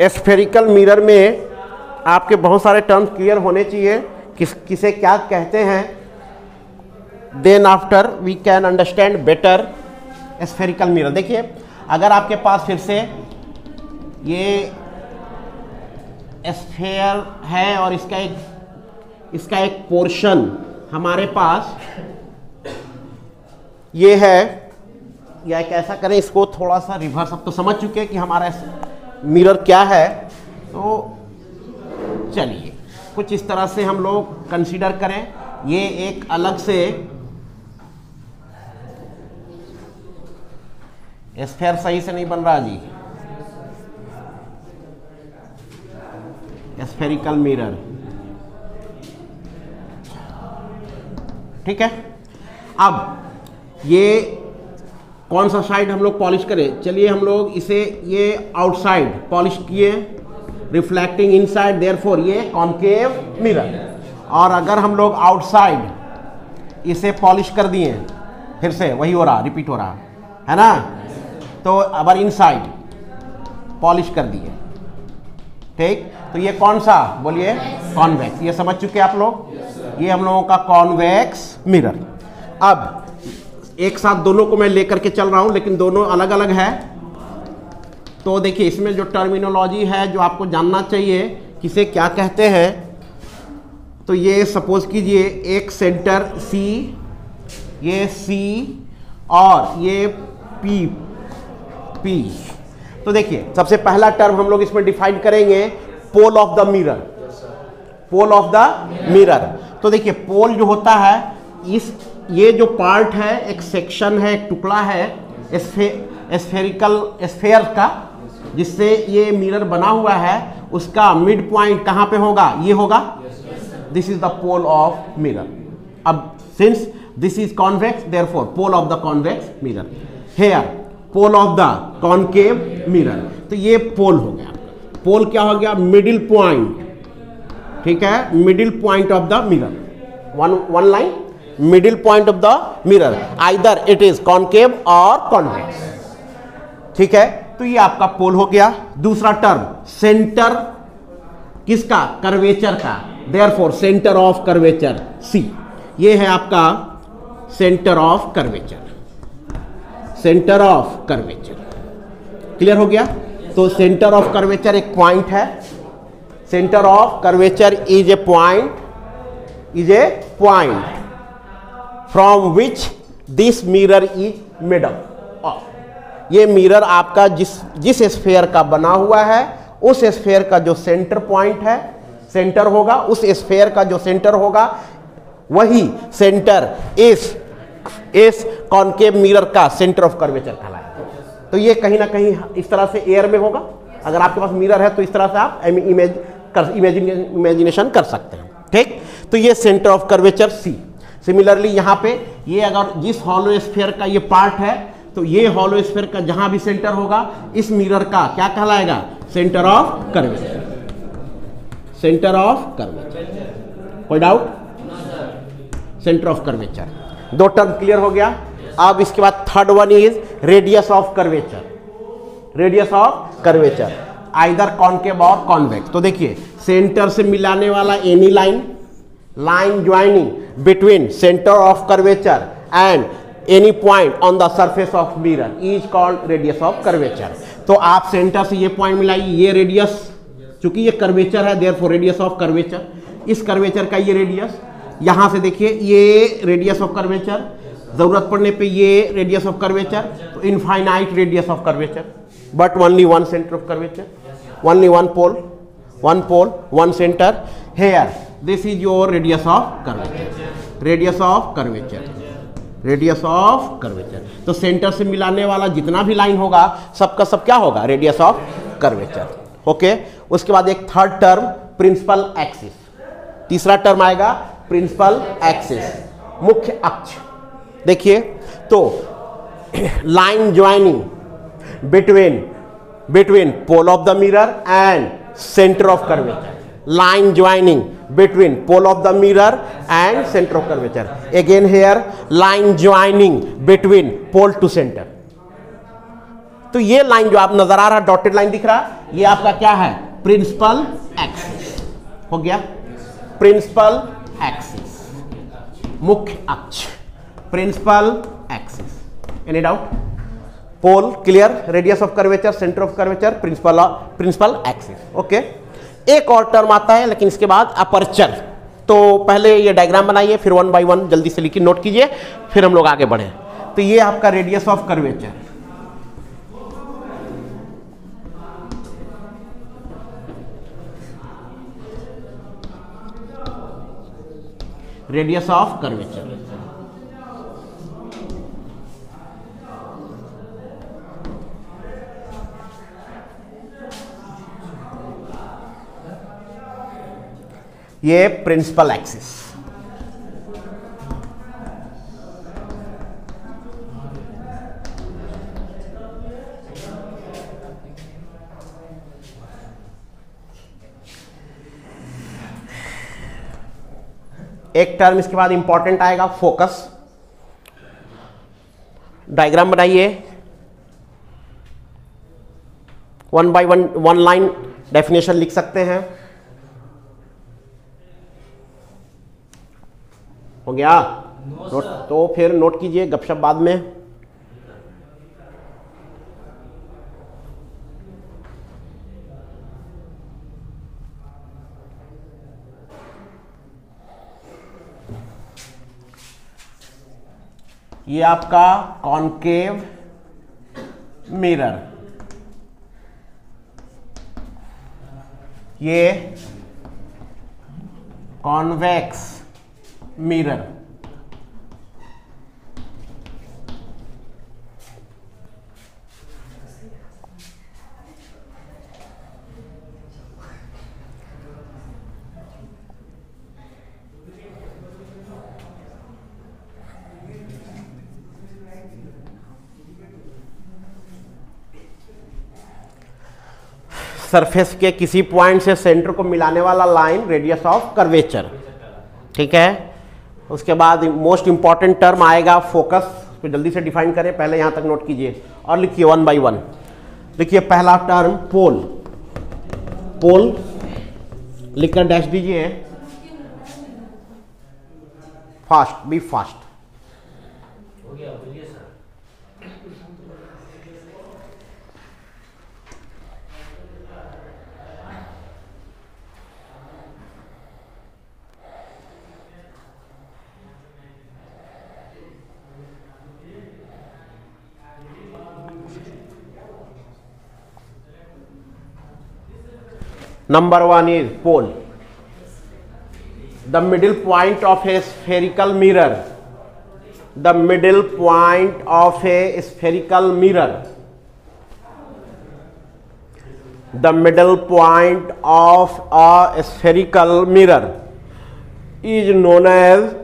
Spherical mirror में आपके बहुत सारे टर्म्स क्लियर होने चाहिए, किसे क्या कहते हैं, then after we can understand better spherical mirror. देखिए अगर आपके पास फिर से ये स्फेयर है और इसका एक पोर्शन हमारे पास ये है, या एक ऐसा करें इसको थोड़ा सा रिवर्स, अब तो समझ चुके हैं कि हमारा मिरर क्या है, तो चलिए कुछ इस तरह से हम लोग कंसीडर करें। ये एक अलग से स्फेयर सही से नहीं बन रहा जी, स्फेरिकल मिरर, ठीक है। अब ये कौन सा साइड हम लोग पॉलिश करें, चलिए हम लोग इसे ये आउटसाइड पॉलिश किए, रिफ्लेक्टिंग इनसाइड, देयरफॉर ये कॉनकेव मिरर। और अगर हम लोग आउटसाइड इसे पॉलिश कर दिए, फिर से वही हो रहा, रिपीट हो रहा है ना, तो अगर इनसाइड पॉलिश कर दिए, ठीक, तो ये कौन सा बोलिए, कॉन्वेक्स। ये समझ चुके आप लोग, ये हम लोगों का कॉन्वेक्स मिरर। अब एक साथ दोनों को मैं लेकर के चल रहा हूं, लेकिन दोनों अलग अलग है। तो देखिए इसमें जो टर्मिनोलॉजी है जो आपको जानना चाहिए, किसे क्या कहते हैं, तो ये सपोज कीजिए एक सेंटर C, ये C और ये P। तो देखिए सबसे पहला टर्म हम लोग इसमें डिफाइन करेंगे, pole of the mirror, pole of the mirror. तो देखिए पोल जो होता है, ये जो पार्ट है, एक सेक्शन है, एक टुकड़ा है स्फेयर का, जिससे ये मिरर बना हुआ है, उसका मिड पॉइंट कहां पे होगा, ये होगा, this is the pole of mirror. अब since this is convex, therefore pole of the convex mirror. Here pole of the concave mirror. तो ये पोल हो गया, पोल क्या हो गया, मिडिल पॉइंट, ठीक है, middle point of the mirror, one line, middle point of the mirror, either it is concave और कॉन्वेक्स, ठीक है। तो ये आपका पोल हो गया। दूसरा टर्म सेंटर किसका, कर्वेचर का, therefore centre of curvature C। ये है आपका centre of curvature, centre of curvature, clear हो गया। तो सेंटर ऑफ कर्वेचर एक पॉइंट है, centre of curvature is a point from which this mirror is made up of. ये मिरर आपका जिस स्फेयर का बना हुआ है, उस स्फेयर का जो सेंटर पॉइंट है, सेंटर होगा, उस स्फेयर का जो सेंटर होगा, वही सेंटर इस कॉनकेव मिरर का सेंटर ऑफ कर्वेचर कहलाएगा। तो ये कहीं ना कहीं इस तरह से एयर में होगा। अगर आपके पास मिरर है तो इस तरह से आप इमेजिनेशन कर सकते हैं, ठीक। तो ये centre of curvature C। Similarly यहाँ पे ये अगर जिस हॉलो स्फेयर का ये पार्ट है, तो ये हॉलो स्फेयर का जहां भी सेंटर होगा, इस मिरर का क्या कहलाएगा, centre of curvature, centre of curvature. कोई डाउट, सेंटर ऑफ कर्वेचर। दो टर्म क्लियर हो गया। अब इसके बाद third one is radius of curvature, radius of curvature, either concave और कॉन्वेक्स। तो देखिए सेंटर से मिलाने वाला any line joining between centre of curvature and any point on the surface of mirror is called radius of curvature. तो आप centre से ये पॉइंट मिलाइए, ये रेडियस, चूंकि ये कर्वेचर है, देयरफॉर रेडियस ऑफ कर्वेचर, इस कर्वेचर का ये रेडियस, यहां से देखिए ये रेडियस ऑफ कर्वेचर, जरूरत पड़ने पे ये रेडियस ऑफ कर्वेचर, तो infinite radius of curvature, but only one centre of curvature, only one pole, one centre. Here this is your radius of curvature, radius of curvature, radius of curvature. तो centre से मिलाने वाला जितना भी line होगा, सबका सब क्या होगा, रेडियस ऑफ कर्वेचर, ओके। उसके बाद एक थर्ड टर्म प्रिंसिपल एक्सिस, तीसरा टर्म आएगा प्रिंसिपल एक्सिस, मुख्य अक्ष। देखिए तो line joining between pole of the mirror and centre of curvature, line joining between pole of the mirror and center of curvature. Again here line joining between pole to center. तो ये line जो आप नजर आ रहा, dotted line दिख रहा, ये आपका क्या है, प्रिंसिपल एक्सिस हो गया, प्रिंसिपल एक्सिस, मुख्य अक्ष, principal axis. Any doubt? Pole clear, radius of curvature, centre of curvature, principal axis. Okay, एक और टर्म आता है लेकिन इसके बाद अपर्चर। तो पहले ये डायग्राम बनाइए, फिर 1 बाय 1 जल्दी से लिखिए, नोट कीजिए, फिर हम लोग आगे बढ़े। तो ये आपका radius of curvature, radius of curvature, ये प्रिंसिपल एक्सिस। एक टर्म इसके बाद इंपॉर्टेंट आएगा, फोकस। डायग्राम बनाइए, 1 बाय 1 लाइन डेफिनेशन लिख सकते हैं। हो गया नोट? तो फिर नोट कीजिए, गपशप बाद में। ये आपका कॉनकेव मिरर, ये कॉन्वेक्स मिरर। सरफेस के किसी पॉइंट से सेंटर को मिलाने वाला लाइन, रेडियस ऑफ कर्वेचर। ठीक है, उसके बाद मोस्ट इंपॉर्टेंट टर्म आएगा फोकस, उसको जल्दी से डिफाइन करें, पहले यहां तक नोट कीजिए और लिखिए 1 बाय 1। देखिए पहला टर्म पोल, पोल लिखकर डैश दीजिए, फास्ट, बी फास्ट। हो गया, बोलिए sir. Number 1 is pole. The middle point of a spherical mirror. The middle point of a spherical mirror. The middle point of a spherical mirror is known as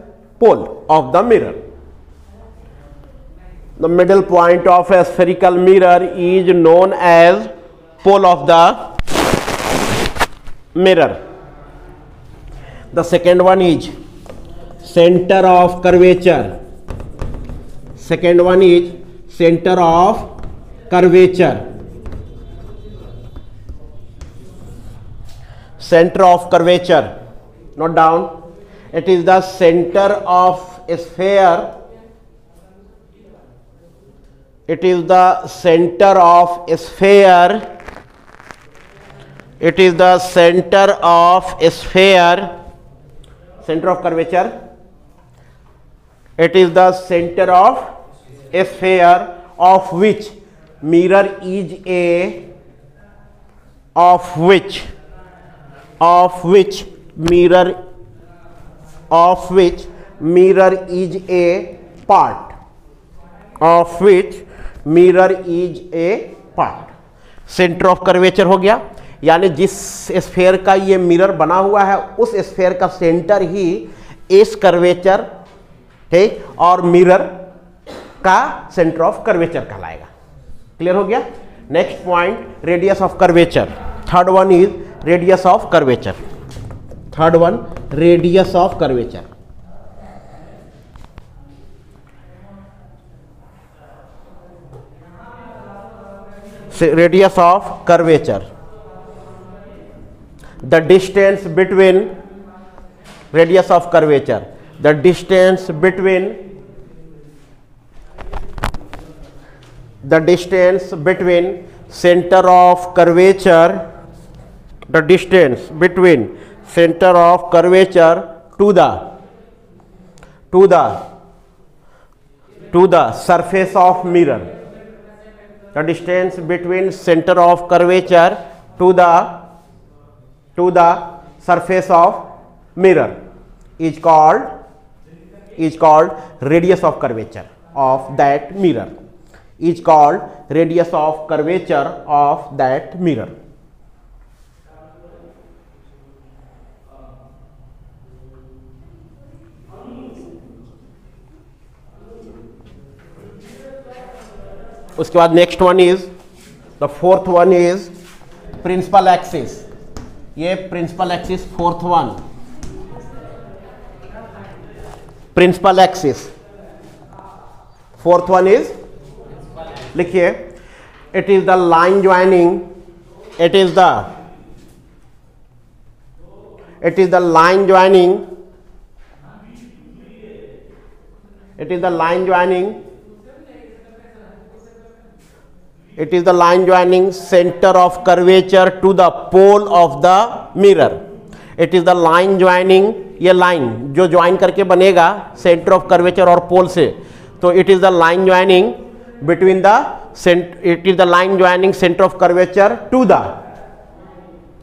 pole of the mirror. The middle point of a spherical mirror is known as pole of the mirror. The second one is center of curvature. Second one is center of curvature. Center of curvature, note down, it is the center of a sphere. It is the center of a sphere. It is the center of a sphere, center of curvature. It is the center of a sphere of which mirror is a, of which mirror is a part, of which mirror is a part. Centre of curvature हो गया, यानी जिस sphere का ये mirror बना हुआ है उस स्फेयर का सेंटर ही इस कर्वेचर, ठीक, और मिरर का सेंटर ऑफ कर्वेचर कहलाएगा। क्लियर हो गया? Next point, radius of curvature. Third one is radius of curvature. Third one, radius of curvature. Radius of curvature, the distance between radius of curvature, the distance between centre of curvature, the distance between centre of curvature to the surface of mirror, the distance between center of curvature to the surface of mirror is called radius of curvature of that mirror, is called radius of curvature of that mirror. उसके बाद next one is the fourth one is principal axis. ये principal axis fourth one, principal axis fourth one is, लिखिए, it is the line joining, it is the line joining, it is the line joining center of curvature to the pole of the mirror. It is the line joining, ये line जो join करके बनेगा centre of curvature और pole से, तो it is the line joining between the it is the line joining centre of curvature to the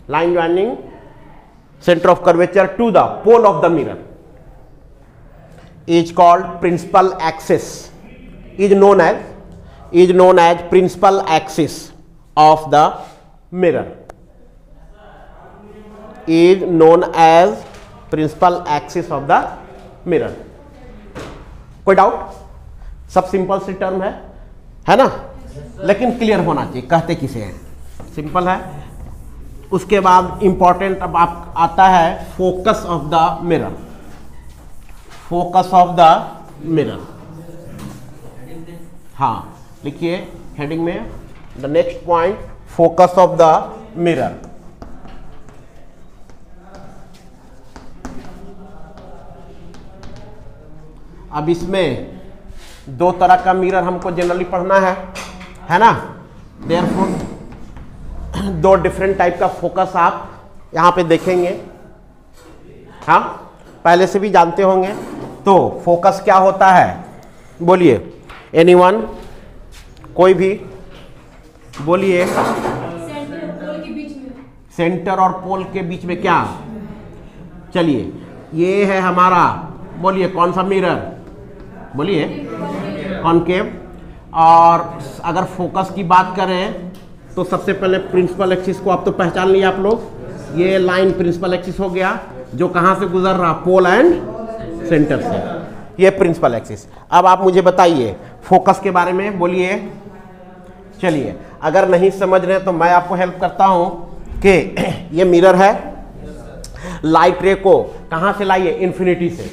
line joining centre of curvature to the pole of the mirror is called principal axis, is known as principal axis of the mirror, is known as principal axis of the mirror. कोई doubt? सब simple सी term है ना, लेकिन clear होना चाहिए कहते किसे हैं, सिंपल है. उसके बाद इंपॉर्टेंट अब आप आता है focus of the mirror, focus of the mirror. हाँ लिखिए हेडिंग में, the next point focus of the mirror. अब इसमें दो तरह का मिरर हमको जनरली पढ़ना है ना. देयरफॉर दो डिफरेंट टाइप का फोकस आप यहां पे देखेंगे. हाँ पहले से भी जानते होंगे. तो फोकस क्या होता है बोलिए, एनीवन, कोई भी बोलिए. सेंटर और पोल के बीच में क्या, चलिए ये है हमारा, बोलिए कौन सा मिरर, बोलिए कॉनकेव. और अगर फोकस की बात करें तो सबसे पहले प्रिंसिपल एक्सिस को आप तो पहचान लिए आप लोग. ये लाइन प्रिंसिपल एक्सिस हो गया जो कहां से गुजर रहा, पोल एंड सेंटर से, ये प्रिंसिपल एक्सिस. अब आप मुझे बताइए फोकस के बारे में, बोलिए. चलिए अगर नहीं समझ रहे तो मैं आपको हेल्प करता हूं कि ये मिरर है, लाइट रे को कहां से लाइए, इन्फिनिटी से.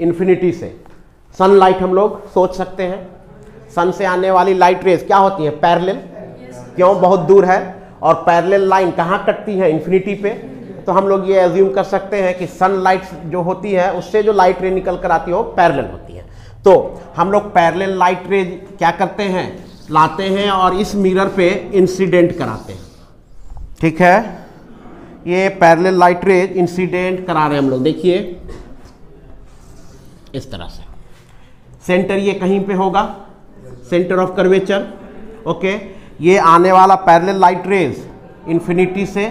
इन्फिनिटी से सनलाइट हम लोग सोच सकते हैं. सन से आने वाली लाइट रेज क्या होती है, पैरेलल. क्यों, बहुत दूर है और पैरेलल लाइन कहाँ कटती है, इन्फिनिटी पे. तो हम लोग ये एज्यूम कर सकते हैं कि सनलाइट जो होती है उससे जो लाइट रे निकल कर आती है वो पैरेलल होती है. तो हम लोग पैरेलल लाइट रे क्या करते हैं, लाते हैं और इस मिरर पे इंसिडेंट कराते हैं. ठीक है, ये पैरेलल लाइट रे इंसिडेंट करा रहे हैं हम लोग. देखिए इस तरह से सेंटर ये कहीं पे होगा, सेंटर ऑफ कर्वेचर. ओके, ये आने वाला पैरेलल लाइट रेज इन्फिनिटी से,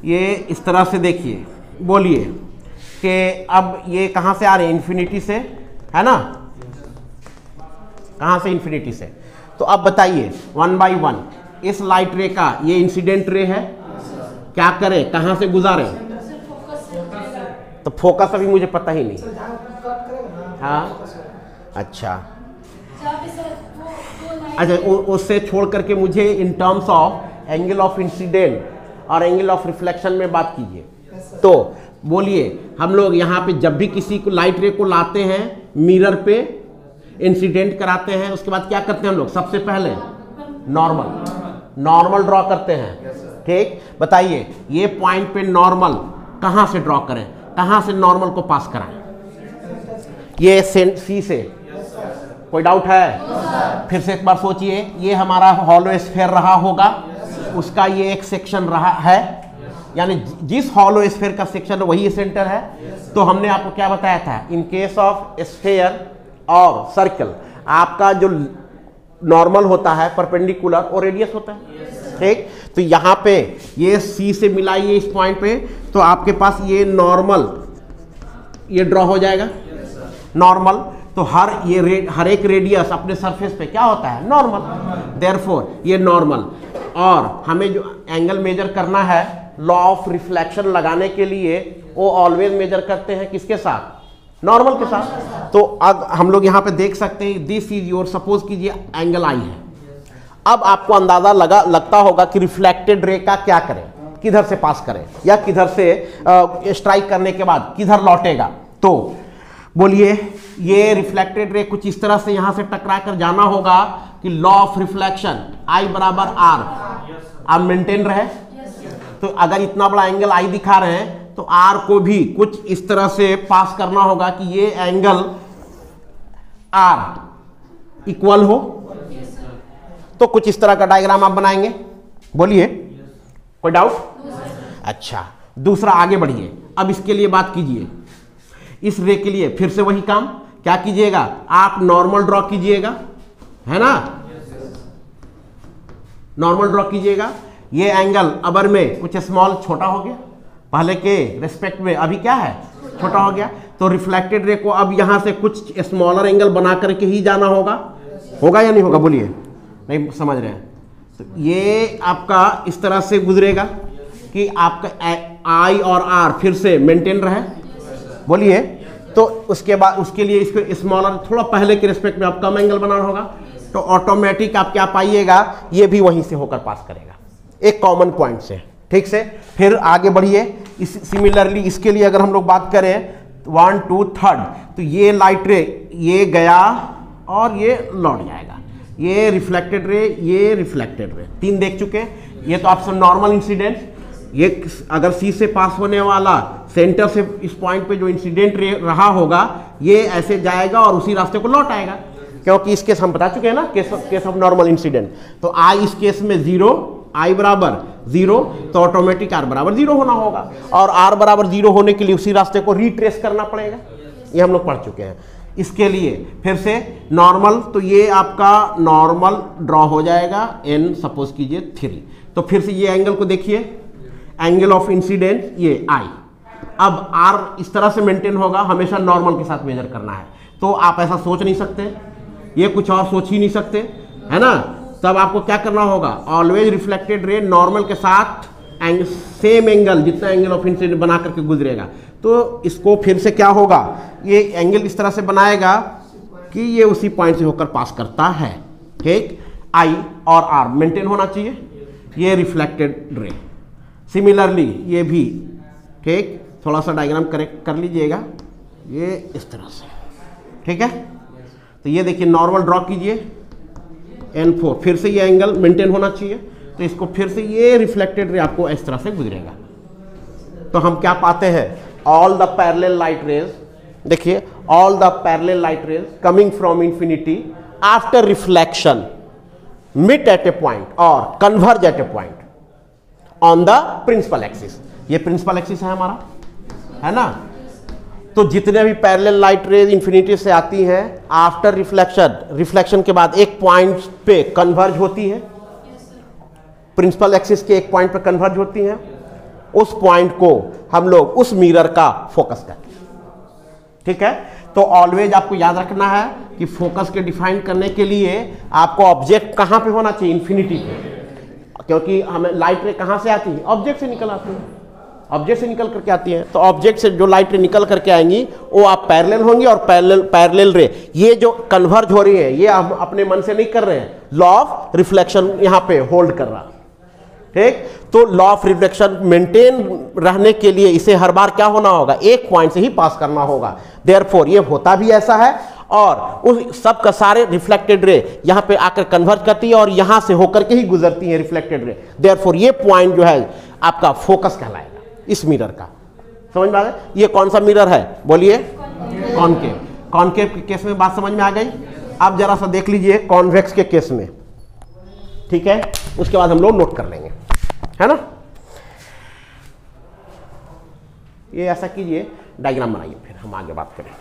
ये इस तरह से देखिए, बोलिए कि अब ये कहाँ से आ रहे हैं, इन्फिनिटी से, है ना. कहाँ से, इन्फिनिटी से. तो अब बताइए वन बाय वन इस लाइट रे का, ये इंसिडेंट रे है, क्या करें, कहाँ से गुजारे. तो फोकस अभी मुझे पता ही नहीं. हाँ अच्छा, उससे छोड़ करके मुझे in terms of angle of incident और एंगल ऑफ रिफ्लेक्शन में बात कीजिए. तो बोलिए हम लोग यहाँ पे जब भी किसी को लाइट रे को लाते हैं मिरर पे इंसिडेंट कराते हैं, उसके बाद क्या करते हैं हम लोग, सबसे पहले नॉर्मल ड्रॉ करते हैं. ठीक, बताइए ये पॉइंट पे नॉर्मल कहां से ड्रॉ करें, कहां से नॉर्मल को पास कराएं? ये सी से, कोई डाउट है? फिर से एक बार सोचिए, ये हमारा हॉलो स्फीयर रहा होगा, उसका ये एक सेक्शन रहा है, यानी जिस हॉलो स्फीयर का सेक्शन वही सेंटर है। तो हमने आपको क्या बताया था, इन केस ऑफ स्फीयर और सर्कल आपका जो नॉर्मल होता है परपेंडिकुलर और रेडियस होता है, ठीक। तो यहां पे ये सी से मिलाइए इस पॉइंट पे, तो आपके पास ये नॉर्मल ये ड्रॉ हो जाएगा, नॉर्मल। तो हर एक रेडियस अपने सरफेस पे क्या होता है, नॉर्मल। देयरफॉर ये नॉर्मल, और हमें जो एंगल मेजर करना है लॉ ऑफ रिफ्लेक्शन लगाने के लिए, वो ऑलवेज मेजर करते हैं किसके साथ, नॉर्मल के साथ। तो अब हम लोग यहाँ पे देख सकते हैं, दिस इज योर, सपोज कीजिए एंगल आई है। अब आपको अंदाजा लगता होगा कि रिफ्लेक्टेड रे का क्या करें, किधर से पास करें, या किधर से स्ट्राइक करने के बाद किधर लौटेगा। तो बोलिए, ये रिफ्लेक्टेड रे कुछ इस तरह से यहां से टकरा कर जाना होगा कि लॉ ऑफ रिफ्लेक्शन I बराबर R आप मेंटेन रहे। तो अगर इतना बड़ा एंगल I दिखा रहे हैं तो R को भी कुछ इस तरह से पास करना होगा कि ये एंगल R इक्वल हो। तो कुछ इस तरह का डायग्राम आप बनाएंगे, बोलिए, कोई डाउट? अच्छा, दूसरा आगे बढ़िए। अब इसके लिए बात कीजिए, इस रे के लिए फिर से वही काम, क्या कीजिएगा, आप नॉर्मल ड्रॉ कीजिएगा, है ना, नॉर्मल ड्रॉ कीजिएगा। ये एंगल अबर में कुछ स्मॉल छोटा हो गया, पहले के रिस्पेक्ट में अभी क्या है, छोटा हो गया। तो रिफ्लेक्टेड रे को अब यहां से कुछ स्मॉलर एंगल बना करके ही जाना होगा, होगा या नहीं होगा, बोलिए, नहीं समझ रहे हैं? तो ये आपका इस तरह से गुजरेगा कि आपका I और R फिर से मेंटेन रहे, बोलिए। तो उसके बाद उसके लिए इसको स्मॉलर थोड़ा पहले के रिस्पेक्ट में आप कम एंगल बनाना होगा। तो ऑटोमेटिक आप क्या पाइएगा, ये भी वहीं से होकर पास करेगा, एक कॉमन पॉइंट से, ठीक से। फिर आगे बढ़िए, सिमिलरली इसके लिए अगर हम लोग बात करें 1 2 3, तो ये लाइट रे ये गया और ये लौट जाएगा, ये रिफ्लेक्टेड रे, ये रिफ्लेक्टेड रे, 3 देख चुके। ये तो आपसे नॉर्मल इंसिडेंट, ये अगर सी से पास होने वाला सेंटर से इस पॉइंट पे जो इंसिडेंट रे रहा होगा, ये ऐसे जाएगा और उसी रास्ते को लौट आएगा, क्योंकि इस केस हम बता चुके हैं ना, केस ऑफ नॉर्मल इंसिडेंट। तो आई इस केस में 0, I बराबर 0, तो ऑटोमेटिक R बराबर 0 होना होगा, और R बराबर 0 होने के लिए उसी रास्ते को रिट्रेस करना पड़ेगा, ये हम लोग पढ़ चुके हैं। इसके लिए फिर से नॉर्मल, तो ये आपका नॉर्मल ड्रॉ हो जाएगा, n सपोज कीजिए 3। तो फिर से ये एंगल को देखिए, एंगल ऑफ इंसिडेंट ये I। अब R इस तरह से मेंटेन होगा, हमेशा नॉर्मल के साथ मेजर करना है। तो आप ऐसा सोच नहीं सकते, ये कुछ और सोच ही नहीं सकते, है ना। तब आपको क्या करना होगा, ऑलवेज रिफ्लेक्टेड रे नॉर्मल के साथ सेम एंगल, जितना एंगल ऑफ इंसिडेंट बना करके गुजरेगा। तो इसको फिर से क्या होगा, ये एंगल इस तरह से बनाएगा कि ये उसी पॉइंट से होकर पास करता है, ठीक। I और R मेंटेन होना चाहिए, ये रिफ्लेक्टेड रे। सिमिलरली ये भी, ठीक, थोड़ा सा डायग्राम करेक्ट कर लीजिएगा, ये इस तरह से, ठीक है। तो ये देखिए नॉर्मल ड्रॉ कीजिए, N4, फिर से ये एंगल मेंटेन होना चाहिए। तो इसको फिर से ये रिफ्लेक्टेड रे आपको इस तरह से गुजरेगा। तो हम क्या पाते हैं, all the parallel light rays, देखिए all the parallel light rays coming from infinity after reflection meet at a point और converge at a point on the principal axis. ये प्रिंसिपल एक्सिस है हमारा, है ना। तो जितने भी पैरेलल लाइट रेज इंफिनिटी से आती हैं, आफ्टर रिफ्लेक्शन के बाद एक पॉइंट पे कन्वर्ज होती है, प्रिंसिपल एक्सिस के एक पॉइंट पे कन्वर्ज होती हैं। उस पॉइंट को हम लोग उस मिरर का फोकस करते हैं, ठीक है। तो ऑलवेज आपको याद रखना है कि फोकस के डिफाइन करने के लिए आपको ऑब्जेक्ट कहां पे होना चाहिए, इंफिनिटी पे, क्योंकि हमें लाइट रे कहां से आती है, ऑब्जेक्ट से निकल आती है, ऑब्जेक्ट से निकल करके आती है। तो ऑब्जेक्ट से जो लाइट रे निकल करके आएंगी वो आप पैरेलल होंगी, और पैरेलल रे ये जो कन्वर्ज हो रही है ये हम अपने मन से नहीं कर रहे हैं, लॉ ऑफ रिफ्लेक्शन यहाँ पे होल्ड कर रहा है, ठीक। तो लॉ ऑफ रिफ्लेक्शन मेंटेन रहने के लिए इसे हर बार क्या होना होगा, एक पॉइंट से ही पास करना होगा। देयरफॉर ये होता भी ऐसा है, और उस सब का सारे रिफ्लेक्टेड रे यहां पे आकर कन्वर्ट करती है और यहां से होकर के ही गुजरती है रिफ्लेक्टेड रे। देयरफॉर ये पॉइंट जो है आपका फोकस कहलाएगा इस मिरर का। समझ में आ गया? ये कौन सा मिरर है बोलिए? कॉनकेव। कॉनकेव के केस में बात समझ में आ गई। अब जरा सा देख लीजिए कॉन्वेक्स के केस में, ठीक है, उसके बाद हम लोग नोट कर लेंगे, है ना। ये ऐसा कीजिए, डायग्राम बनाइए, फिर हम आगे बात करें।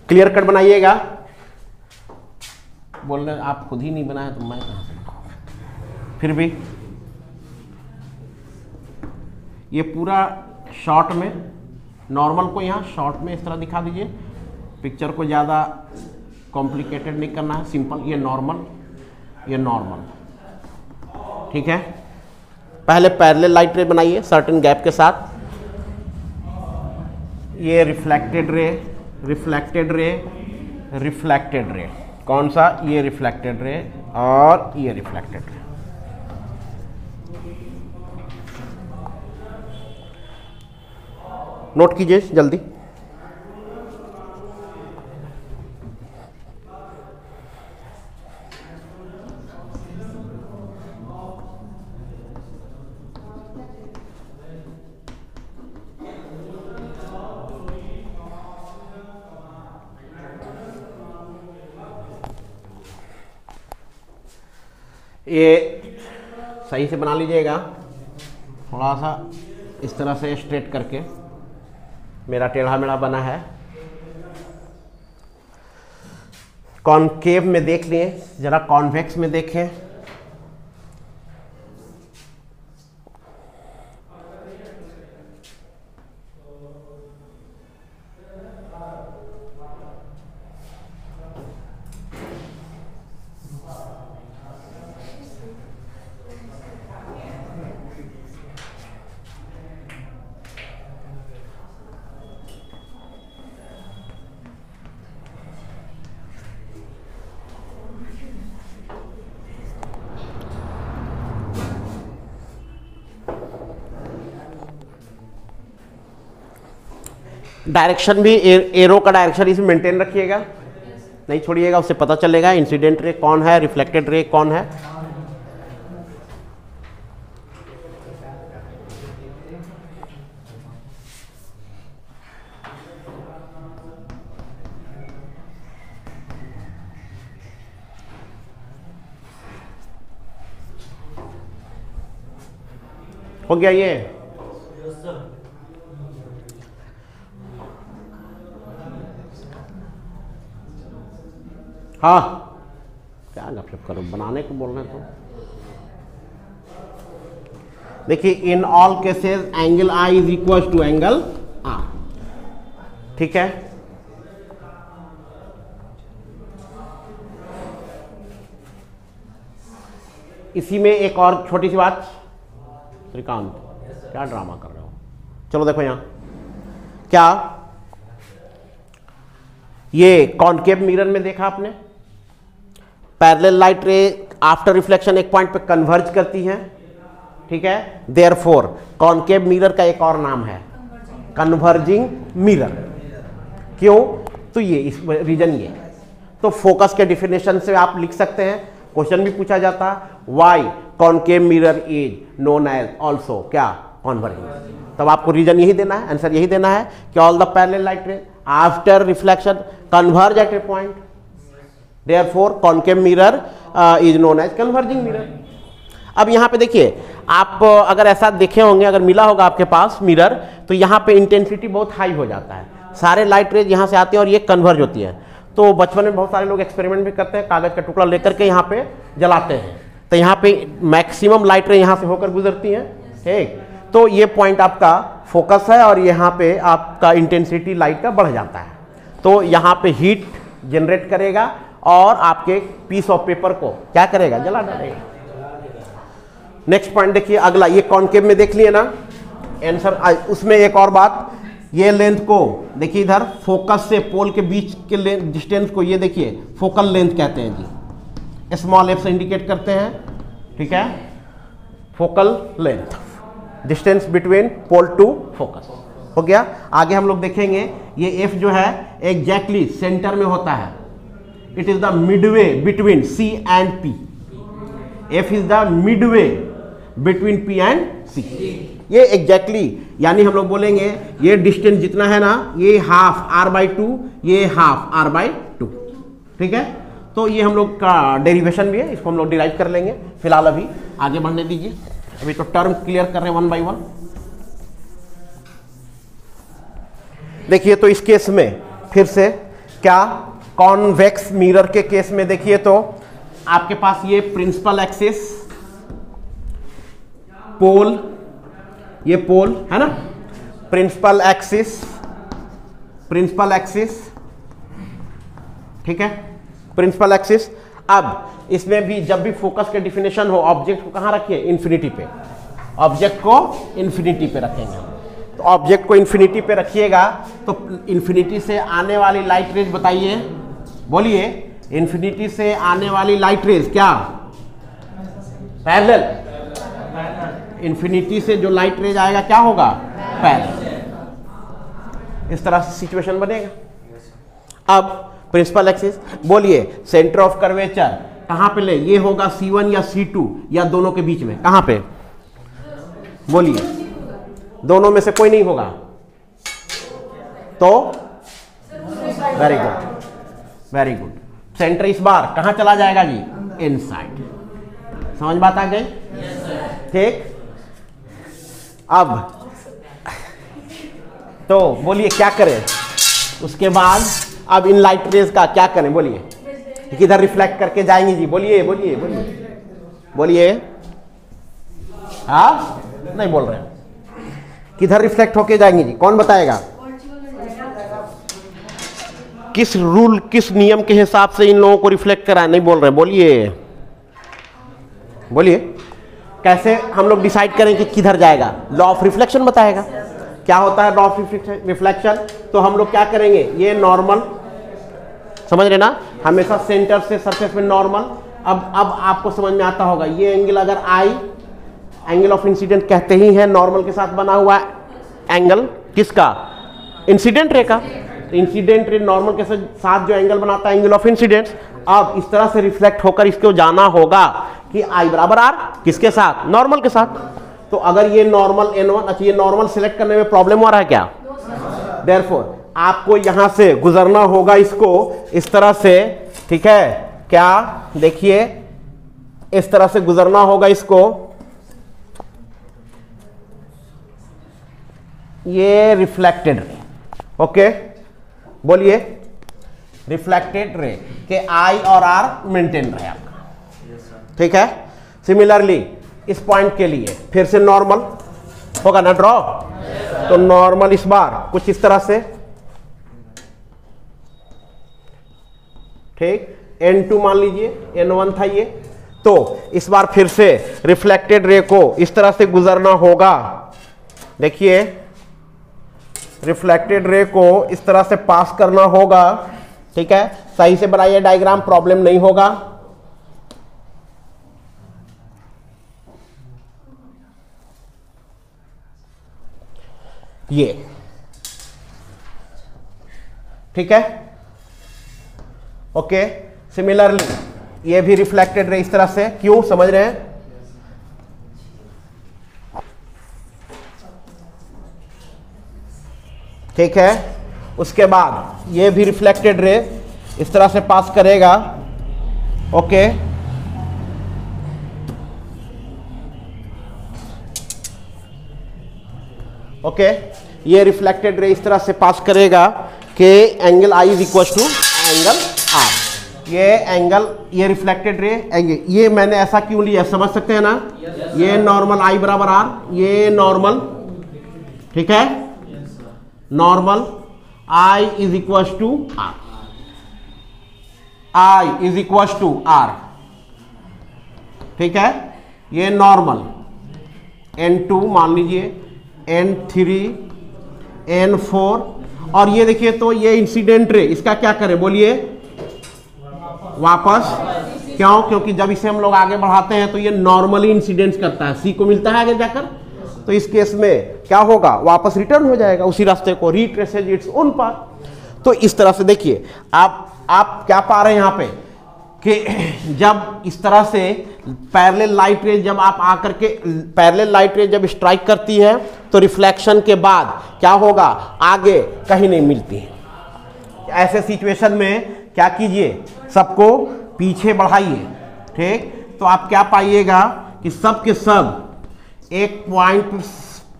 क्लियर कट बनाइएगा। बोल रहे आप खुद ही नहीं बनाया तो मैं कहां से बनाऊंगा। फिर भी ये पूरा शॉर्ट में, नॉर्मल को यहाँ शॉर्ट में इस तरह दिखा दीजिए। पिक्चर को ज़्यादा कॉम्प्लिकेटेड नहीं करना है, सिंपल। ये नॉर्मल, ये नॉर्मल, ठीक है। पहले पैरेलल लाइट रे बनाइए सर्टेन गैप के साथ। ये रिफ्लेक्टेड रे, रिफ्लेक्टेड रे, रिफ्लेक्टेड रे, कौन सा? ये रिफ्लेक्टेड रे और ये रिफ्लेक्टेड रे। नोट कीजिए जल्दी। ये सही से बना लीजिएगा, थोड़ा सा इस तरह से स्ट्रेट करके। मेरा टेढ़ा मेढ़ा बना है। कॉनकेव में देख लिए, जरा कॉन्वेक्स में देखें। डायरेक्शन भी एरो का डायरेक्शन इसमें मेंटेन रखिएगा, नहीं छोड़िएगा, उससे पता चलेगा इंसिडेंट रे कौन है, रिफ्लेक्टेड रे कौन है। हो गया ये? हाँ, क्या गपशप करो, बनाने को बोल रहे हैं तो। देखिए, in all cases angle I is equal to angle R, ठीक है। इसी में एक और छोटी सी बात, श्रीकांत क्या ड्रामा कर रहे हो? चलो देखो यहां क्या, ये कॉनकेव मिरर में देखा आपने, parallel light ray after reflection एक पॉइंट पे कन्वर्ज करती है, ठीक है। देयरफॉर कॉनकेव मिरर का एक और नाम है कन्वर्जिंग मिरर। क्यों? तो ये इस रीजन ये, तो फोकस के डिफिनेशन से आप लिख सकते हैं, क्वेश्चन भी पूछा जाता, why concave mirror is known as also क्या? कन्वर्जिंग। तब आपको रीजन यही देना है, आंसर यही देना है कि all the parallel light ray after reflection converge at a point, therefore concave mirror is known as converging mirror. अब यहाँ पे देखिए, आप अगर ऐसा देखे होंगे, अगर मिला होगा आपके पास मिरर, तो यहाँ पे इंटेंसिटी बहुत हाई हो जाता है, सारे लाइट रेज यहाँ से आते हैं और ये कन्वर्ज होती है। तो बचपन में बहुत सारे लोग एक्सपेरिमेंट भी करते हैं, कागज का टुकड़ा लेकर के यहाँ पे जलाते हैं, तो यहाँ पे मैक्सिमम लाइट रे यहाँ से होकर गुजरती हैं, ठीक। तो ये पॉइंट आपका फोकस है और यहाँ पे आपका इंटेंसिटी लाइट का बढ़ जाता है, तो यहाँ पे हीट जनरेट करेगा और आपके पीस ऑफ पेपर को क्या करेगा? जला डालेगा। नेक्स्ट पॉइंट देखिए अगला, ये कॉनकेव में देख लिए ना आंसर। उसमें एक और बात, ये लेंथ को देखिए इधर, फोकस से पोल के बीच के लेंथ डिस्टेंस को ये देखिए फोकल लेंथ कहते हैं जी, स्मॉल एफ से इंडिकेट करते हैं, ठीक है, focal length. Distance between pole to focus. हो गया। आगे हम लोग देखेंगे ये एफ जो है एग्जैक्टली सेंटर में होता है। It is the midway between C and P. F is the midway between P and C. ये एग्जैक्टली यानी हम लोग बोलेंगे ये डिस्टेंस जितना है ना, ये हाफ r/2, ये हाफ r/2। ठीक है, तो ये हम लोग का डेरिवेशन भी है, इसको हम लोग डिराइव कर लेंगे। फिलहाल अभी आगे बढ़ने दीजिए, अभी तो टर्म क्लियर कर रहे हैं 1 by 1। देखिए तो इस केस में फिर से क्या, कॉन्वेक्स मिरर के केस में देखिए तो आपके पास ये प्रिंसिपल एक्सिस, पोल, ये पोल है ना, प्रिंसिपल एक्सिस, ठीक है, प्रिंसिपल एक्सिस। अब इसमें भी जब भी फोकस के डिफिनेशन हो, ऑब्जेक्ट को कहां रखिए, इन्फिनिटी पे। ऑब्जेक्ट को इन्फिनिटी पे रखेंगे हम। तो ऑब्जेक्ट को इन्फिनिटी पे रखिएगा तो इन्फिनिटी से आने वाली लाइट रेज बताइए, बोलिए, इन्फिनिटी से आने वाली लाइट रेज क्या, पैरेलल। इन्फिनिटी से जो लाइट रेज आएगा क्या होगा, पैरेलल। इस तरह से सिचुएशन बनेगा। अब प्रिंसिपल एक्सिस, बोलिए सेंटर ऑफ कर्वेचर कहां पे ले, ये होगा C1 या C2 या दोनों के बीच में, कहां पे, बोलिए, दोनों में से कोई नहीं होगा तो very good, very good. Centre इस बार कहां चला जाएगा जी, इनसाइड। समझ बात आ गई, ठीक। अब तो बोलिए क्या करें उसके बाद, अब इन लाइट रेज का क्या करें, बोलिए, किधर रिफ्लेक्ट करके जाएंगी जी, बोलिए बोलिए बोलिए बोलिए, हाँ नहीं बोल रहे, किधर रिफ्लेक्ट होके जाएंगी जी, कौन बताएगा, किस रूल, किस नियम के हिसाब से इन लोगों को रिफ्लेक्ट करा, नहीं बोल रहे, बोलिए बोलिए, कैसे हम लोग डिसाइड करें कि किधर जाएगा, लॉ ऑफ रिफ्लेक्शन बताएगा। क्या होता है लॉ ऑफ रिफ्लेक्शन, तो हम लोग क्या करेंगे, ये नॉर्मल, समझ रहे ना, हमेशा सेंटर से सरफेस में नॉर्मल। अब आपको समझ में आता होगा, ये एंगल अगर आई, एंगल ऑफ इंसिडेंट कहते ही है नॉर्मल के साथ बना हुआ एंगल, किसका, इंसिडेंट रे का। इंसिडेंट रे नॉर्मल के साथ जो एंगल बनाता है, एंगल ऑफ इंसिडेंट। अब इस तरह से रिफ्लेक्ट होकर इसको जाना होगा कि I बराबर R, किसके साथ, नॉर्मल के साथ। तो अगर ये नॉर्मल N1, अच्छा ये नॉर्मल सिलेक्ट करने में प्रॉब्लम हो रहा है क्या, देयरफॉर आपको यहां से गुजरना होगा इसको इस तरह से, ठीक है, क्या, देखिए इस तरह से गुजरना होगा इसको, ये रिफ्लेक्टेड रे, ओके, बोलिए, रिफ्लेक्टेड रे के I और R मेंटेन रहे आपका, ठीक है। सिमिलरली इस पॉइंट के लिए फिर से नॉर्मल होगा ना ड्रॉ, तो नॉर्मल इस बार कुछ इस तरह से, ठीक, N2 मान लीजिए, N1 था ये, तो इस बार फिर से रिफ्लेक्टेड रे को इस तरह से गुजरना होगा। देखिए रिफ्लेक्टेड रे को इस तरह से पास करना होगा, ठीक है, सही से बनाइए डायग्राम, प्रॉब्लम नहीं होगा। ये ठीक है, ओके। सिमिलरली ये भी रिफ्लेक्टेड रे इस तरह से, क्यों, समझ रहे हैं, ठीक है। उसके बाद ये भी रिफ्लेक्टेड रे इस तरह से पास करेगा, ओके, ओके। ये रिफ्लेक्टेड रे इस तरह से पास करेगा कि angle I is equal to angle R। ये एंगल, ये रिफ्लेक्टेड रे एंगल, ये मैंने ऐसा क्यों लिया, समझ सकते हैं ना, ये नॉर्मल I बराबर R, ये नॉर्मल, ठीक है, normal I is equal to R, I is equal to R, ठीक है। ये नॉर्मल N2 मान लीजिए, N3, N4, और ये देखिए तो ये इंसिडेंट रे, इसका क्या करें, बोलिए, वापस, क्यों, क्योंकि जब इसे हम लोग आगे बढ़ाते हैं तो ये नॉर्मली इंसिडेंस करता है, C को मिलता है आगे जाकर, तो इस केस में क्या होगा, वापस रिटर्न हो जाएगा उसी रास्ते को, रिट्रेसेज इट्स ओन पाथ। तो इस तरह से देखिए आप क्या पा रहे हैं यहाँ पे कि जब इस तरह से पैरेलल लाइट रेज जब आप आकर के पैरेलल लाइट रेज जब स्ट्राइक करती है तो रिफ्लेक्शन के बाद क्या होगा, आगे कहीं नहीं मिलती है। ऐसे सिचुएशन में क्या कीजिए, सबको पीछे बढ़ाइए, ठीक। तो आप क्या पाइएगा कि सब के सब एक पॉइंट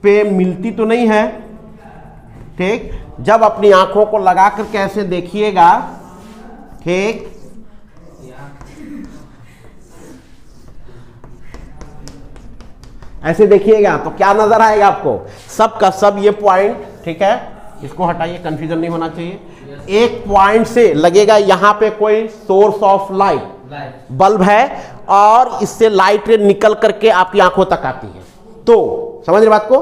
पे मिलती तो नहीं है, ठीक। जब अपनी आंखों को लगा कर कैसे देखिएगा, ठीक, ऐसे देखिएगा तो क्या नजर आएगा आपको, सब का सब ये पॉइंट, ठीक है, इसको हटाइए, कंफ्यूजन नहीं होना चाहिए। एक पॉइंट से लगेगा यहाँ पे कोई सोर्स ऑफ लाइट बल्ब है और इससे लाइट रे निकल करके आपकी आंखों तक आती है। तो समझ रहे बात को।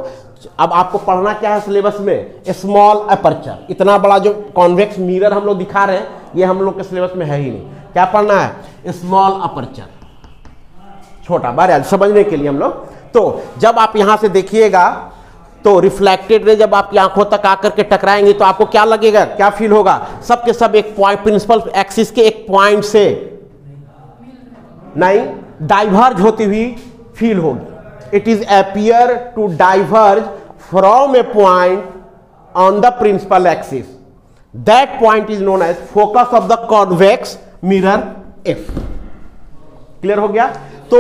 अब आपको पढ़ना क्या है सिलेबस में, स्मॉल अपर्चर। इतना बड़ा जो कॉन्वेक्स मिरर हम लोग दिखा रहे हैं ये हम लोग के सिलेबस में है ही नहीं। क्या पढ़ना है, स्मॉल अपर्चर, छोटा, बार समझने के लिए हम लोग। तो जब आप यहां से देखिएगा तो रिफ्लेक्टेड रे जब आपकी आंखों तक आकर के टकराएंगे तो आपको क्या लगेगा, क्या फील होगा, सब के सब एक पॉइंट प्रिंसिपल एक्सिस के एक पॉइंट से नहीं डाइवर्ज होती हुई फील होगी। It is appear to diverge from a point on the principal axis, that point is known as focus of the convex mirror F. Clear हो गया। तो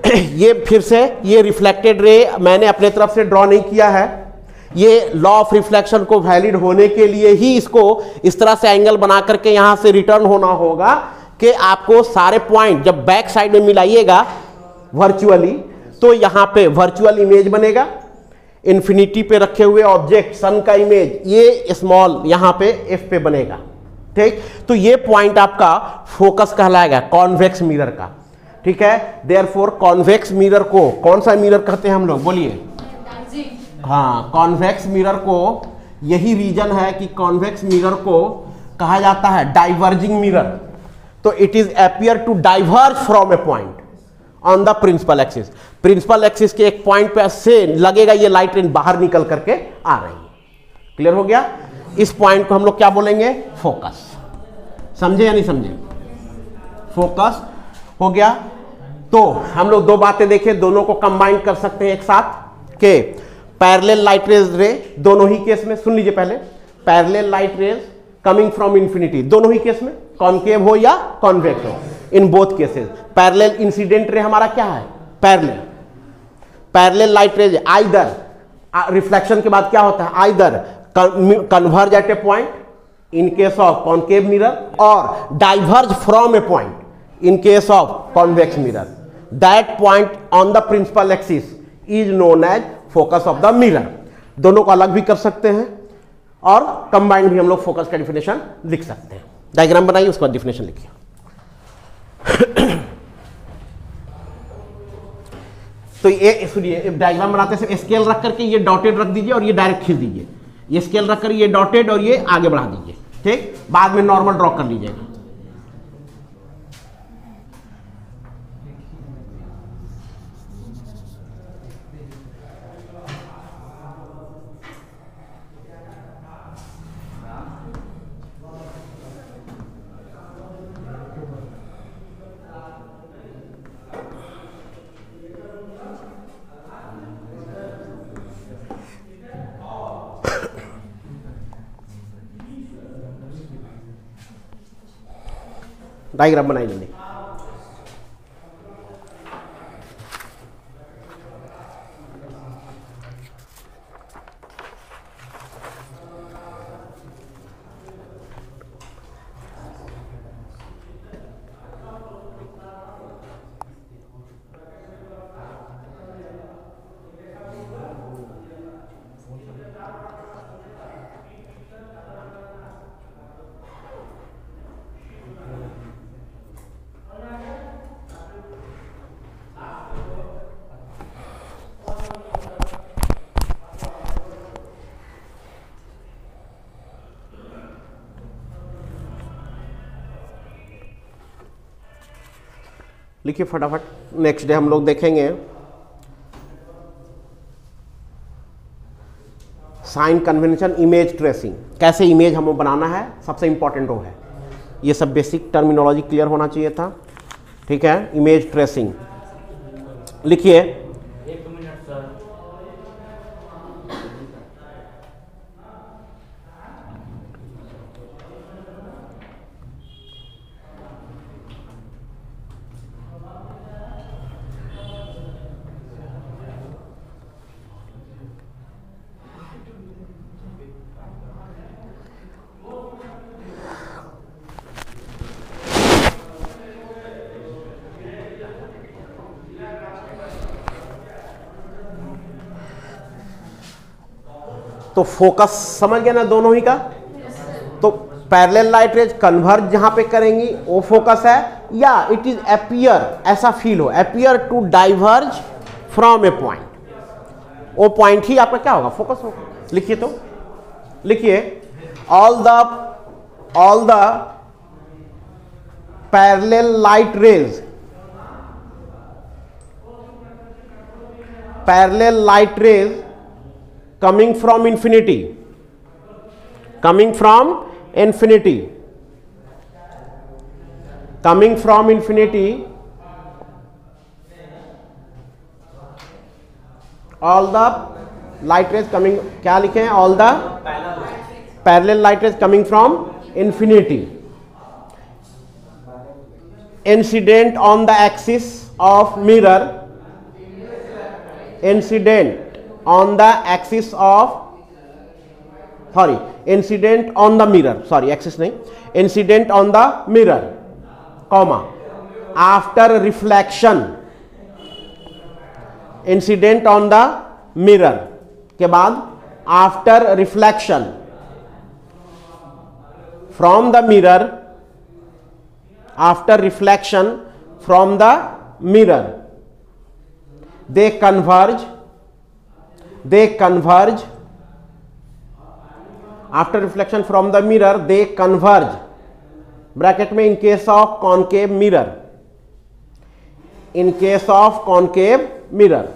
ये फिर से ये रिफ्लेक्टेड रे मैंने अपने तरफ से ड्रॉ नहीं किया है, ये लॉ ऑफ रिफ्लेक्शन को वैलिड होने के लिए ही इसको इस तरह से एंगल बना करके यहां से रिटर्न होना होगा कि आपको सारे पॉइंट जब बैक साइड में मिलाइएगा वर्चुअली तो यहां पे वर्चुअल इमेज बनेगा। इन्फिनिटी पे रखे हुए ऑब्जेक्ट सन का इमेज ये स्मॉल यहां पे एफ पे बनेगा, ठीक। तो ये पॉइंट आपका फोकस कहलाएगा कॉन्वेक्स मिरर का, ठीक है। देयरफॉर कॉन्वेक्स मिरर को कौन सा मिरर कहते हैं हम लोग, बोलिए। हाँ, कॉन्वेक्स मिरर को यही रीजन है कि कॉन्वेक्स मिरर को कहा जाता है डाइवर्जिंग मिरर। तो it is appear to diverge from a point on the principal axis. Principal axis के एक पॉइंट पे से लगेगा ये लाइट रेन बाहर निकल करके आ रही है। क्लियर हो गया। इस पॉइंट को हम लोग क्या बोलेंगे, फोकस। समझे या नहीं समझे, फोकस हो गया। तो हम लोग दो बातें देखें, दोनों को कंबाइन कर सकते हैं एक साथ के पैरेलल लाइट रेज रे दोनों ही केस में। सुन लीजिए पहले, parallel light rays coming from infinity दोनों ही केस में, कॉनकेव हो या कॉन्वेक्स हो, in both cases. Parallel incident ray हमारा क्या है, parallel. Parallel light rays either, reflection के बाद क्या होता है, either converge at a point in case of concave mirror और diverge from a point in case of convex mirror. That point on the principal axis is known as focus of the mirror. दोनों को अलग भी कर सकते हैं और combined भी हम लोग फोकस का डिफिनेशन लिख सकते हैं। डायग्राम बनाइए, उसके बाद डिफिनेशन लिखिए। तो ये सुनिए, डायग्राम बनाते से स्केल रख करके ये डॉटेड रख दीजिए और ये डायरेक्ट खींच दीजिए। ये स्केल रख कर ये डॉटेड और ये आगे बढ़ा दीजिए, ठीक। बाद में नॉर्मल ड्रॉ कर लीजिएगा। डायग्राम बनाई जल्दी। लिखिए फटाफट। नेक्स्ट डे हम लोग देखेंगे साइन कन्वेंशन, इमेज ट्रेसिंग, कैसे इमेज हमें बनाना है, सबसे इंपॉर्टेंट वो है। ये सब बेसिक टर्मिनोलॉजी क्लियर होना चाहिए था, ठीक है। इमेज ट्रेसिंग लिखिए। 1 मिनट सर। तो फोकस समझ गए ना दोनों ही का। तो पैरेलल लाइट रेज कन्वर्ज जहां पे करेंगी वो फोकस है, या इट इज अपीयर, ऐसा फील हो, appear to diverge from a point, वो पॉइंट ही आपका क्या होगा, फोकस होगा। लिखिए, तो लिखिए, all the parallel light rays, parallel light rays coming from infinity, coming from infinity, coming from infinity, all the light rays coming, क्या लिखे हैं, all the parallel light rays coming from infinity, incident on the axis of mirror, incident on the axis of, sorry, incident on the mirror, sorry, axis नहीं, incident on the mirror, comma, after reflection, incident on the mirror के बाद after reflection from the mirror, after reflection from the mirror, they converge after reflection from the mirror, they converge, bracket में, in case of concave mirror, in case of concave mirror,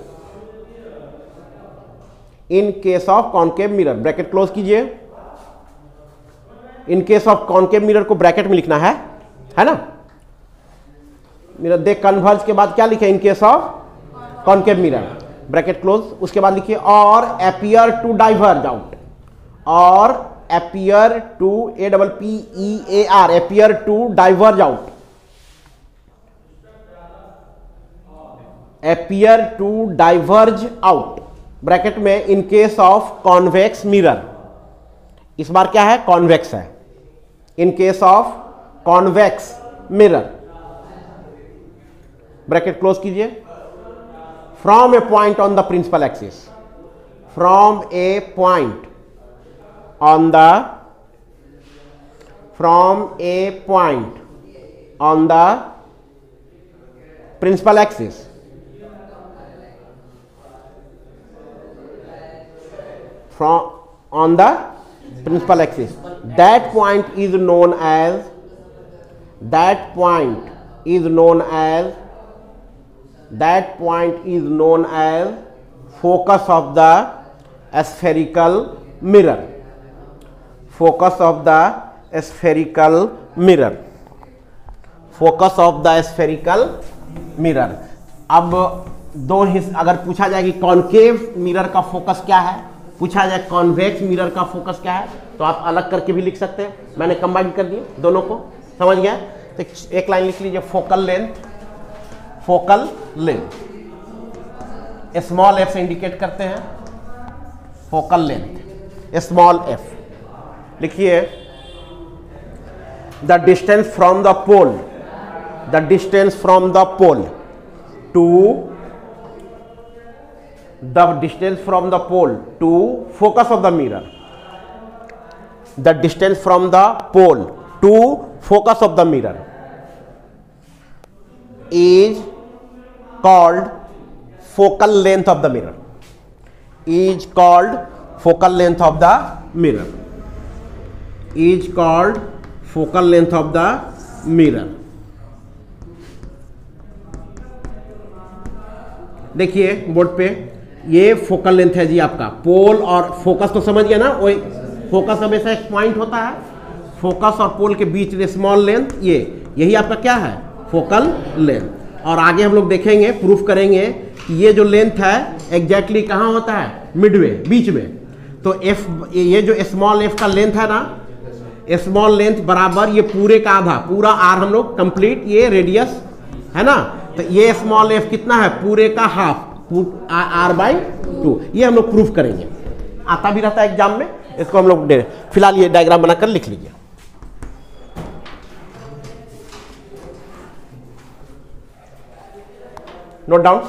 in case of concave mirror, bracket close कीजिए। in case of concave mirror को bracket में लिखना है ना। Mirror दे converge के बाद क्या लिखे, in case of concave mirror, bracket close. उसके बाद लिखिए, और अपीयर टू डाइवर्ज आउट, और appear to, APPEAR, appear to diverge out, appear to diverge out, bracket में, in case of convex mirror, इस बार क्या है, कॉन्वेक्स है, in case of convex mirror, bracket close कीजिए। From a point on the principal axis, from a point on the, from a point on the principal axis, from on the principal axis, that point is known as, that point is known as, that point is known as focus of the spherical mirror, focus of the spherical mirror, focus of the spherical mirror। अब दो हिस्से, अगर पूछा जाए कि concave mirror का focus क्या है, पूछा जाए कॉन्वेक्स मिरर का फोकस क्या है, तो आप अलग करके भी लिख सकते हैं। मैंने कंबाइन कर दिए दोनों को, समझ गया। तो एक लाइन लिख लीजिए, focal length, focal length small F से इंडिकेट करते हैं, फोकल लेंथ स्मॉल एफ। लिखिए, the distance from the pole, the distance from the pole to, the distance from the pole to focus of the mirror, the distance from the pole to focus of the mirror is called focal length of the mirror, is called focal length of the mirror, is called focal length of the mirror। देखिए board पे, ये focal length है जी आपका। पोल और focus तो समझ गया ना, वही फोकस हमेशा एक पॉइंट होता है, फोकस और पोल के बीच में स्मॉल लेंथ, ये यही आपका क्या है, फोकल लेंथ। और आगे हम लोग देखेंगे, प्रूफ करेंगे कि ये जो लेंथ है एग्जैक्टली कहाँ होता है, मिडवे, बीच में। तो एफ, ये जो स्मॉल एफ का लेंथ है ना, स्मॉल लेंथ बराबर ये पूरे का आधा, पूरा आर हम लोग कंप्लीट, ये रेडियस है ना, तो ये स्मॉल एफ कितना है, पूरे का हाफ, r/2। ये हम लोग प्रूफ करेंगे, आता भी रहता है एग्जाम में, इसको हम लोग फिलहाल ये डायग्राम बनाकर लिख लीजिए। Note down.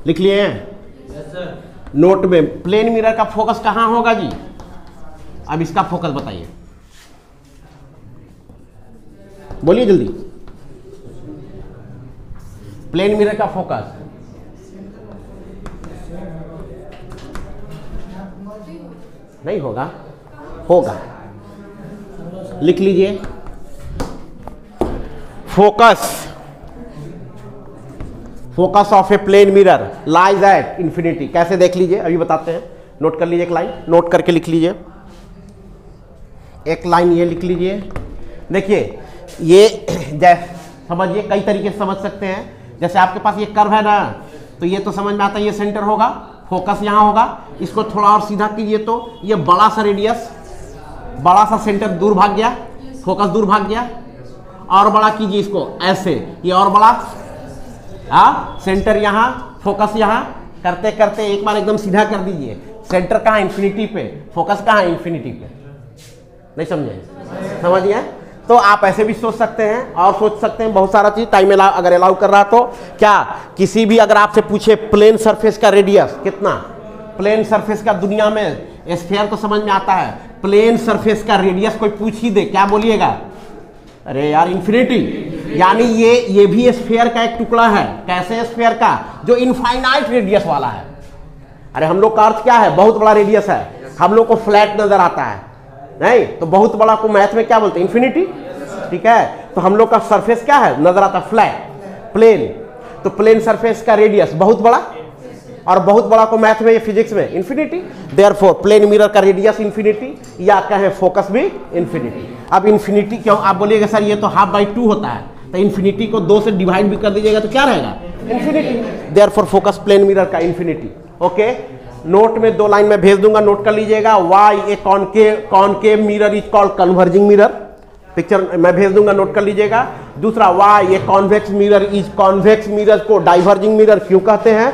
लिख लिए हैं? Yes sir. नोट में प्लेन मिरर का फोकस कहां होगा जी, अब इसका फोकस बताइए, बोलिए जल्दी। प्लेन मिरर का फोकस नहीं होगा, होगा, लिख लीजिए। Focus of a plane mirror lies at infinity. कैसे देख लीजिए, अभी बताते हैं, नोट कर लीजिए, एक लाइन नोट करके लिख लीजिए, एक लाइन ये लिख लीजिए। देखिए ये जैसे समझिए, कई तरीके से समझ सकते हैं। जैसे आपके पास ये कर्व है ना, तो ये तो समझ में आता है, ये सेंटर होगा, फोकस यहाँ होगा। इसको थोड़ा और सीधा कीजिए तो ये बड़ा सा रेडियस, बड़ा सा सेंटर दूर भाग गया, फोकस दूर भाग गया। और बड़ा कीजिए इसको ऐसे, ये और बड़ा, सेंटर यहाँ, फोकस यहाँ, करते करते एक बार एकदम सीधा कर दीजिए। सेंटर कहाँ, इन्फिनिटी पे, फोकस कहाँ, इन्फिनिटी पे। नहीं समझे, समझिए। तो आप ऐसे भी सोच सकते हैं और सोच सकते हैं बहुत सारा चीज, टाइम अगर अलाउ कर रहा तो। क्या किसी भी अगर आपसे पूछे प्लेन सरफेस का रेडियस कितना, प्लेन सरफेस का दुनिया में स्फीयर तो समझ में आता है, प्लेन सरफेस का रेडियस कोई पूछ ही दे, क्या बोलिएगा, अरे यार इन्फिनिटी। यानी ये भी स्फीयर का एक टुकड़ा है। कैसे स्फीयर का, जो इनफाइनाइट रेडियस वाला है। अरे हम लोग का अर्थ क्या है, बहुत बड़ा रेडियस है, हम लोग को फ्लैट नजर आता है, नहीं तो बहुत बड़ा को मैथ में क्या बोलते हैं, इन्फिनिटी, ठीक है। तो हम लोग का सरफेस क्या है, नजर आता फ्लैट, प्लेन। तो प्लेन सरफेस का रेडियस बहुत बड़ा, और बहुत बड़ा को मैथ में, फिजिक्स में इन्फिनिटी। देयरफॉर प्लेन मिरर का रेडियस इन्फिनिटी, या कहें फोकस भी इन्फिनिटी। अब इन्फिनिटी क्यों, आप बोलिएगा सर ये तो 1/2 होता है, तो इन्फिनिटी को 2 से डिवाइड भी कर दीजिएगा तो क्या रहेगा, infinity. Therefore focus plane mirror का इन्फिनिटी। ओके, नोट में 2 लाइन में भेज दूंगा, नोट कर लीजिएगा। Why a concave mirror is called converging mirror, picture मैं भेज दूंगा, नोट कर लीजिएगा। दूसरा, why a convex mirror is convex mirror को डाइवर्जिंग मिरर क्यों कहते हैं,